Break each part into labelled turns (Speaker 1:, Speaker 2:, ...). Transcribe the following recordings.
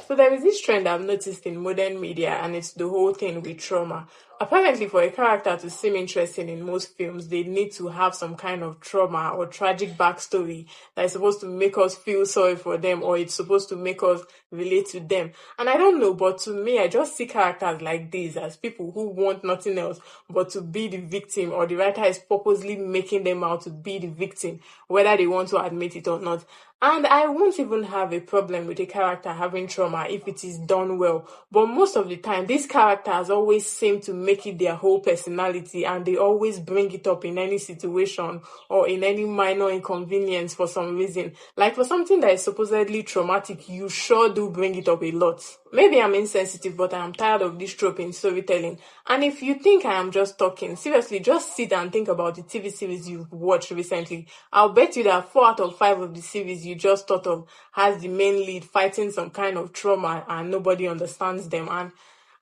Speaker 1: So there is this trend I've noticed in modern media, and it's the whole thing with trauma. Apparently, for a character to seem interesting in most films, they need to have some kind of trauma or tragic backstory that is supposed to make us feel sorry for them, or it's supposed to make us relate to them. And I don't know, but to me, I just see characters like these as people who want nothing else but to be the victim, or the writer is purposely making them out to be the victim, whether they want to admit it or not. And I won't even have a problem with a character having trauma if it is done well. But most of the time, these characters always seem to make it their whole personality, and they always bring it up in any situation or in any minor inconvenience for some reason. Like for something that is supposedly traumatic, you sure do bring it up a lot. Maybe I'm insensitive, but I'm tired of this trope in storytelling. And if you think I am just talking, seriously, just sit and think about the TV series you've watched recently. I'll bet you that 4 out of 5 of the series you just thought of has the main lead fighting some kind of trauma and nobody understands them. And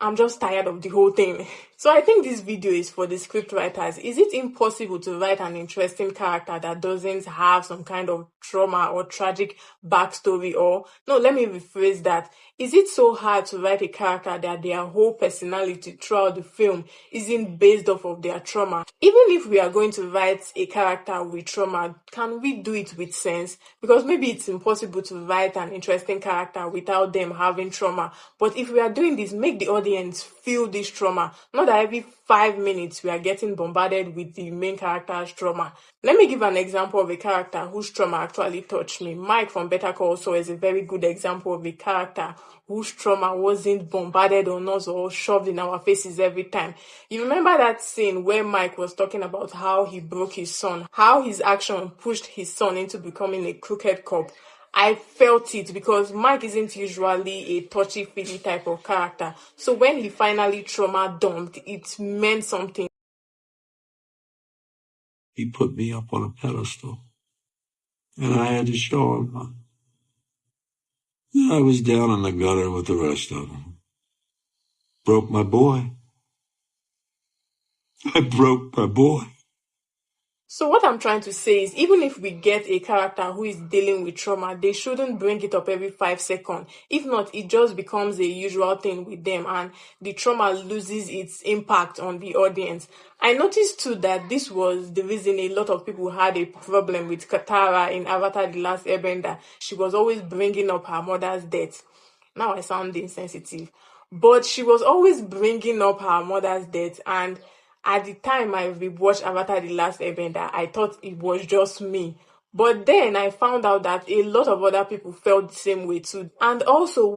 Speaker 1: I'm just tired of the whole thing. So I think this video is for the script writers. Is it impossible to write an interesting character that doesn't have some kind of trauma or tragic backstory? Or, no, let me rephrase that. Is it so hard to write a character that their whole personality throughout the film isn't based off of their trauma? Even if we are going to write a character with trauma, can we do it with sense? Because maybe it's impossible to write an interesting character without them having trauma. But if we are doing this, make the audience feel this trauma. Not that every 5 minutes we are getting bombarded with the main character's trauma. Let me give an example of a character whose trauma actually touched me. Mike from Better Call Saul is a very good example of a character whose trauma wasn't bombarded on us or shoved in our faces every time. You remember that scene where Mike was talking about how he broke his son, how his action pushed his son into becoming a crooked cop? I felt it because Mike isn't usually a touchy-feely type of character. So when he finally trauma dumped, it meant something.
Speaker 2: He put me up on a pedestal, and I had to show him. I was down in the gutter with the rest of them. Broke my boy. I broke my boy.
Speaker 1: So what I'm trying to say is, even if we get a character who is dealing with trauma, they shouldn't bring it up every 5 seconds. If not, it just becomes a usual thing with them and the trauma loses its impact on the audience. I noticed too that this was the reason a lot of people had a problem with Katara in Avatar The Last Airbender. She was always bringing up her mother's death. Now I sound insensitive. But she was always bringing up her mother's death, and at the time I rewatched Avatar The Last Airbender, I thought it was just me. But then I found out that a lot of other people felt the same way too. And also,